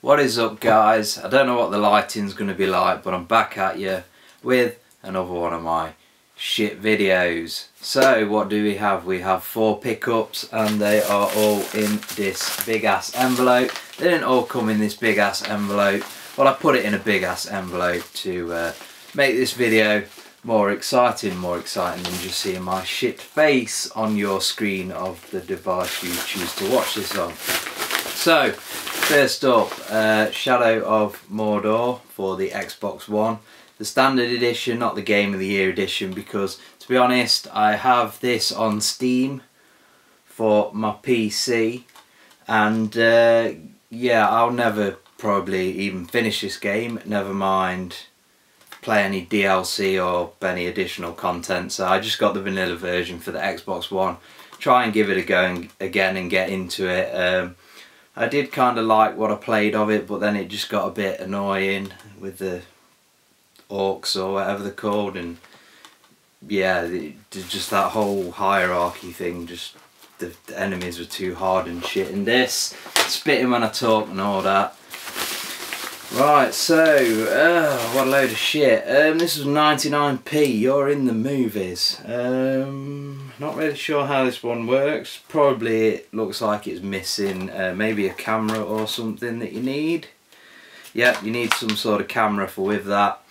What is up, guys? I don't know what the lighting's going to be like, but I'm back at you with another one of my shit videos. So what do we have? We have 4 pickups and they are all in this big ass envelope. They didn't all come in this big ass envelope. Well, I put it in a big ass envelope to make this video more exciting than just seeing my shit face on your screen of the device you choose to watch this on. So, first up, Shadow of Mordor for the Xbox One. The standard edition, not the Game of the Year edition, because to be honest, I have this on Steam for my PC, and yeah, I'll never probably even finish this game, never mind play any DLC or any additional content. So I just got the vanilla version for the Xbox One. Try and give it a go again and get into it. I did kind of like what I played of it, but then it just got a bit annoying with the orcs or whatever they're called, and yeah, just that whole hierarchy thing, just the enemies were too hard and shit, and this, spitting when I talk and all that. Right, so, what a load of shit. This was 99p, you're in the movies. Not really sure how this one works. Probably it looks like it's missing maybe a camera or something that you need. Yep, you need some sort of camera with that.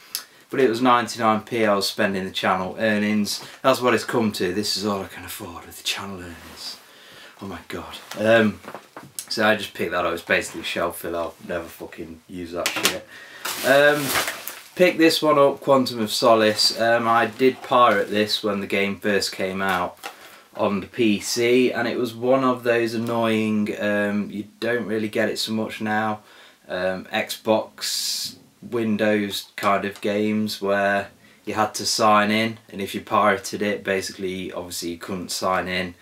But it was 99p, I was spending the channel earnings. That's what it's come to. This is all I can afford with the channel earnings. Oh my god. So I just picked that up. It's basically shelf fill. I'll never fucking use that shit. Picked this one up, Quantum of Solace. I did pirate this when the game first came out on the PC, and it was one of those annoying, you don't really get it so much now, Xbox, Windows kind of games where you had to sign in, and if you pirated it, basically, obviously you couldn't sign in,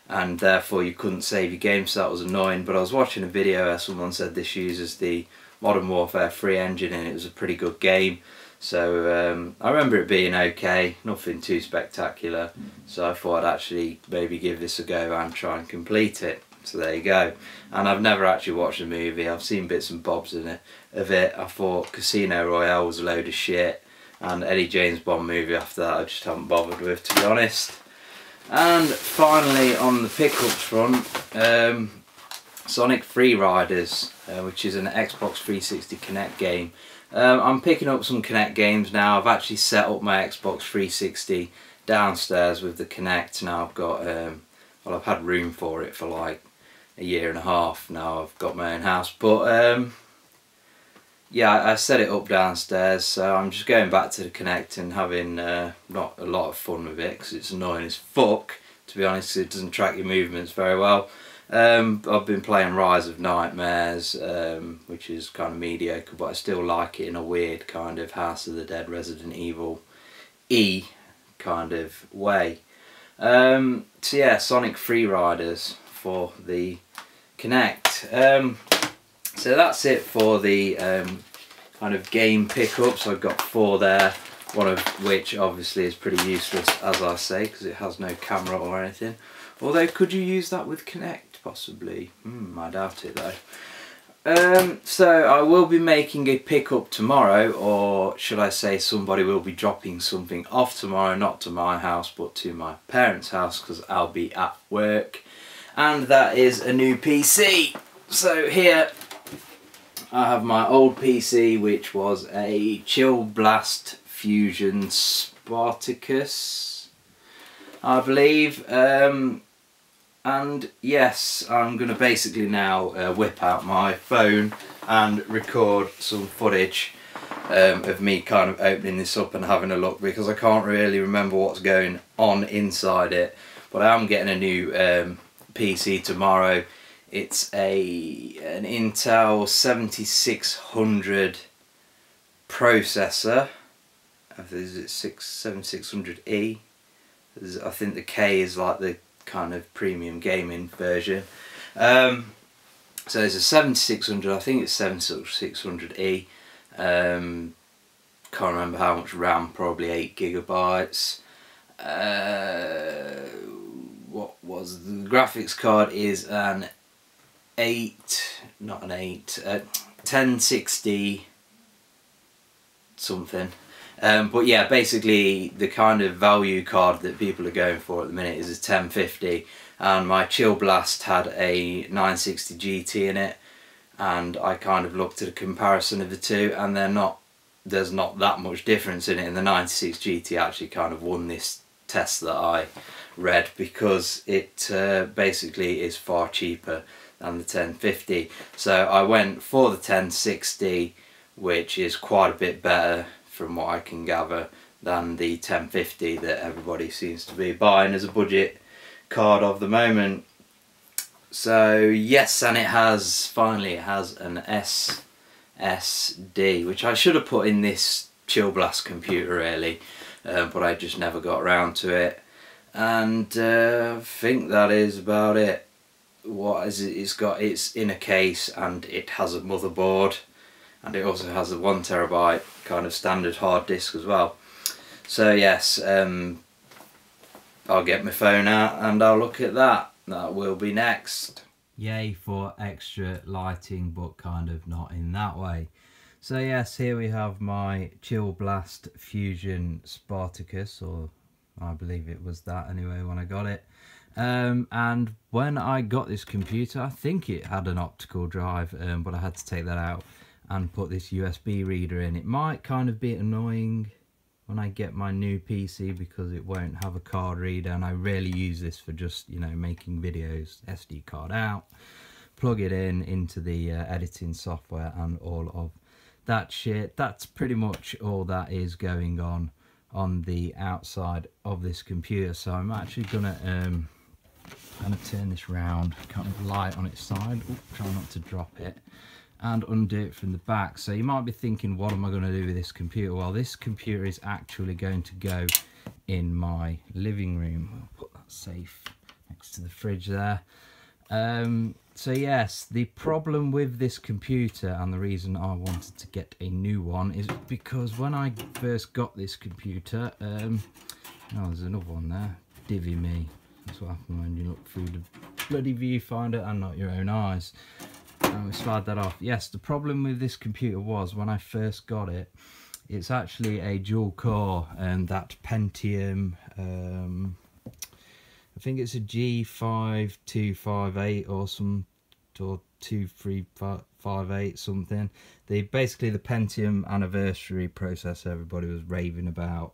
and therefore you couldn't save your game, so that was annoying. But I was watching a video where someone said this uses the Modern Warfare 3 engine and it was a pretty good game. So I remember it being okay, nothing too spectacular, so I thought I'd actually maybe give this a go and try and complete it. So there you go. And I've never actually watched the movie, I've seen bits and bobs of it. I thought Casino Royale was a load of shit, and any James Bond movie after that I just haven't bothered with, to be honest. And finally, on the pickups front, Sonic Free Riders, which is an Xbox 360 Kinect game. I'm picking up some Kinect games now. I've actually set up my Xbox 360 downstairs with the Kinect. Now I've got, well, I've had room for it for like a year and a half now. I've got my own house, but yeah, I set it up downstairs, so I'm just going back to the Kinect and having not a lot of fun with it, because it's annoying as fuck, to be honest, 'cause it doesn't track your movements very well. I've been playing Rise of Nightmares, which is kind of mediocre, but I still like it in a weird kind of House of the Dead, Resident Evil E kind of way. So yeah, Sonic Free Riders for the Kinect. So that's it for the kind of game pickups. I've got 4 there, one of which obviously is pretty useless, as I say, because it has no camera or anything. Although, could you use that with Kinect, possibly? I doubt it though. So I will be making a pickup tomorrow, or should I say somebody will be dropping something off tomorrow, not to my house but to my parents' house, because I'll be at work, and that is a new PC. So here I have my old PC, which was a Chill Blast Fusion Spartacus, I believe, and yes, I'm going to basically now whip out my phone and record some footage of me kind of opening this up and having a look, because I can't really remember what's going on inside it. But I am getting a new PC tomorrow. It's an Intel 7600 processor. Is it 7600E? I think the K is like the kind of premium gaming version. So there's a 7600, I think it's 7600E. Can't remember how much RAM, probably 8 gigabytes. What was the graphics card is an 8, not an 8, 1060 something. But yeah, basically the kind of value card that people are going for at the minute is a 1050, and my Chill Blast had a 960 GT in it, and I kind of looked at a comparison of the two, and there's not that much difference in it, and the 96 GT actually kind of won this test that I read, because it basically is far cheaper than the 1050. So I went for the 1060, which is quite a bit better from what I can gather than the 1050 that everybody seems to be buying as a budget card of the moment. So yes, and it has an SSD, which I should have put in this Chill Blast computer really, but I just never got around to it. And I think that is about it. What is it? It's in a case, and it has a motherboard, and it also has a 1 terabyte kind of standard hard disk as well. So yes, I'll get my phone out and I'll look at that. That will be next. Yay for extra lighting, but kind of not in that way. So yes, here we have my Chill Blast Fusion Spartacus, or I believe it was that anyway when I got it. And when I got this computer, I think it had an optical drive, but I had to take that out and put this USB reader in. It might kind of be annoying when I get my new PC because it won't have a card reader, and I rarely use this for just, you know, making videos. SD card out, plug it in into the editing software and all of that shit. That's pretty much all that is going on the outside of this computer. So I'm actually gonna turn this round, kind of light on its side. Ooh, try not to drop it, and undo it from the back. So you might be thinking, what am I going to do with this computer? Well, this computer is actually going to go in my living room. I'll put that safe next to the fridge there. So yes, the problem with this computer, and the reason I wanted to get a new one, is because when I first got this computer, oh, there's another one there, divvy me. That's what happens when you look through the bloody viewfinder and not your own eyes. And we slide that off. Yes, the problem with this computer was, when I first got it, it's actually a dual core, and that Pentium, I think it's a G5258 or some, or 2358 something. Basically the Pentium anniversary processor everybody was raving about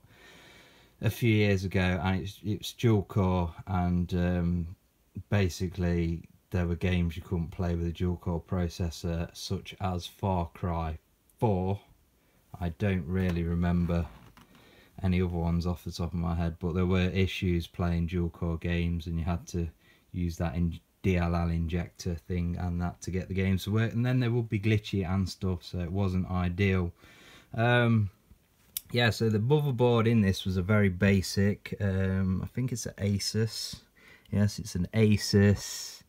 a few years ago, and it's dual core, and basically there were games you couldn't play with a dual core processor, such as Far Cry 4. I don't really remember any other ones off the top of my head, but there were issues playing dual core games, and you had to use that DLL injector thing and that to get the games to work, and then they would be glitchy and stuff, so it wasn't ideal. Yeah, so the motherboard in this was a very basic, I think it's an Asus. Yes, it's an Asus.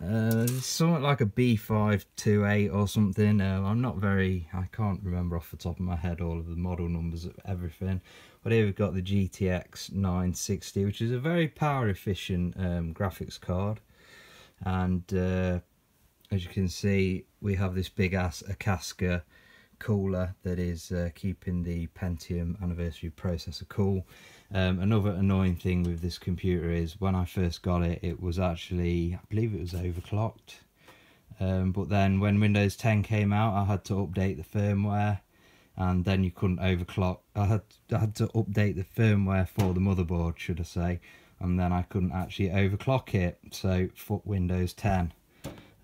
It's something like a B528 or something. I can't remember off the top of my head all of the model numbers of everything. But here we've got the GTX 960, which is a very power efficient graphics card. And as you can see, we have this big ass Akaska cooler that is keeping the Pentium anniversary processor cool. Another annoying thing with this computer is, when I first got it, it was actually, I believe it was overclocked, but then when Windows 10 came out, I had to update the firmware, and then you couldn't overclock. I had to update the firmware for the motherboard, should I say, and then I couldn't actually overclock it, so fuck Windows 10.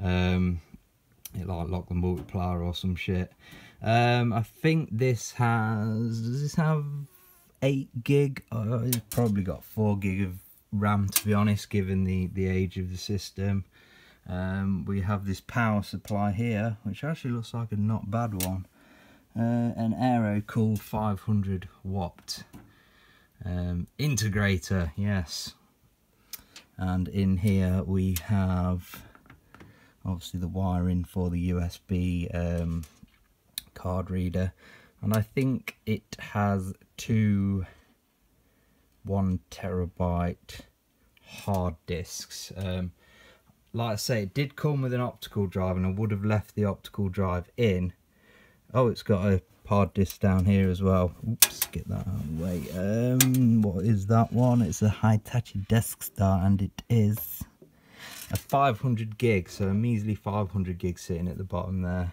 It like locked the multiplier or some shit. I think this does this have 8 gig? It's probably got 4 gig of RAM, to be honest, given the age of the system. We have this power supply here, which actually looks like a not bad one. An Aero-cooled 500 watt integrator, yes. And in here we have obviously the wiring for the USB card reader, and I think it has 2 1 terabyte hard disks. like I say, it did come with an optical drive, and I would have left the optical drive in. Oh, it's got a pod disc down here as well. Oops, get that out of the way. What is that one? It's a Hitachi Desk Star, and it is a 500 gig, so a measly 500 gig sitting at the bottom there.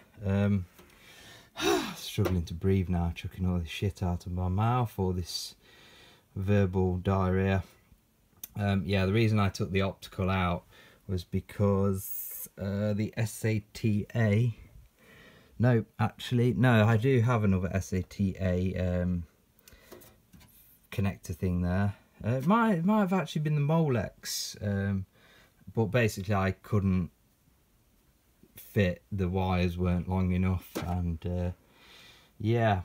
Struggling to breathe now, chucking all this shit out of my mouth, all this verbal diarrhea. Yeah, the reason I took the optical out was because the SATA, no, actually, no, I do have another SATA connector thing there. It might have actually been the Molex, but basically I couldn't fit, the wires weren't long enough, and yeah,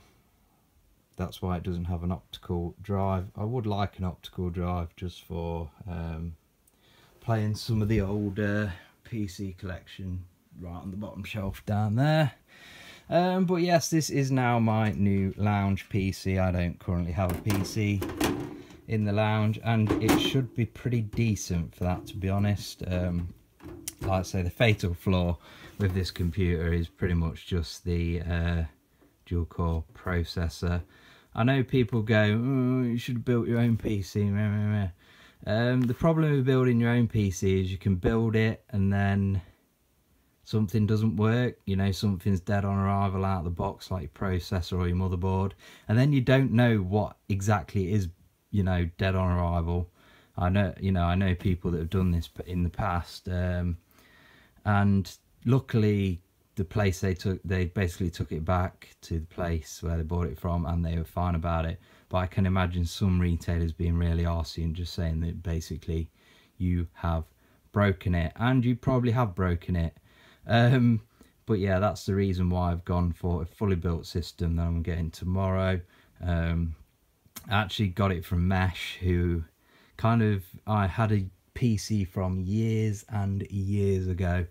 that's why it doesn't have an optical drive. I would like an optical drive just for playing some of the old PC collection right on the bottom shelf down there. But yes, this is now my new lounge PC. I don't currently have a PC in the lounge, and it should be pretty decent for that, to be honest. Like I say, the fatal flaw with this computer is pretty much just the dual core processor. I know people go, oh, you should have built your own PC. The problem with building your own PC is you can build it and then something doesn't work, you know, something's dead on arrival out of the box, like your processor or your motherboard, and then you don't know what exactly is, you know, dead on arrival. I know people that have done this in the past, and luckily the place they basically took it back to the place where they bought it from, and they were fine about it. But I can imagine some retailers being really arsey and just saying that basically you have broken it, and you probably have broken it. But yeah, that's the reason why I've gone for a fully built system that I'm getting tomorrow. I actually got it from Mesh, who I had a PC from years and years ago,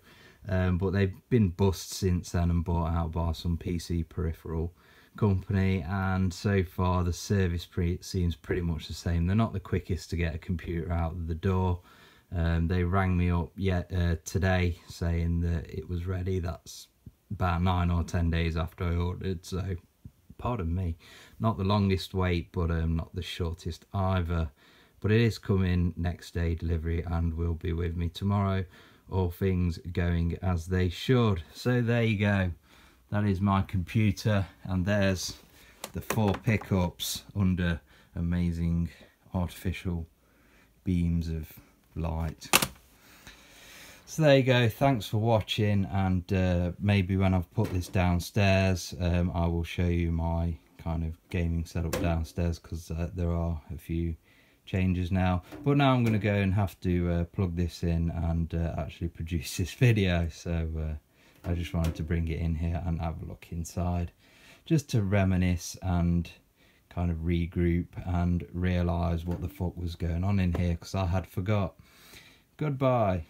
but they've been bust since then and bought out by some PC peripheral company, and so far the service seems pretty much the same. They're not the quickest to get a computer out of the door. They rang me up today saying that it was ready. That's about 9 or 10 days after I ordered, so pardon me, not the longest wait, but not the shortest either. But it is coming next day delivery and will be with me tomorrow, all things going as they should. So there you go, that is my computer, and there's the 4 pickups under amazing artificial beams of light. So there you go, thanks for watching, and maybe when I've put this downstairs I will show you my kind of gaming setup downstairs, because there are a few changes now. But now I'm going to go and have to plug this in and actually produce this video, so I just wanted to bring it in here and have a look inside, just to reminisce and kind of regroup and realise what the fuck was going on in here, because I had forgot. Goodbye.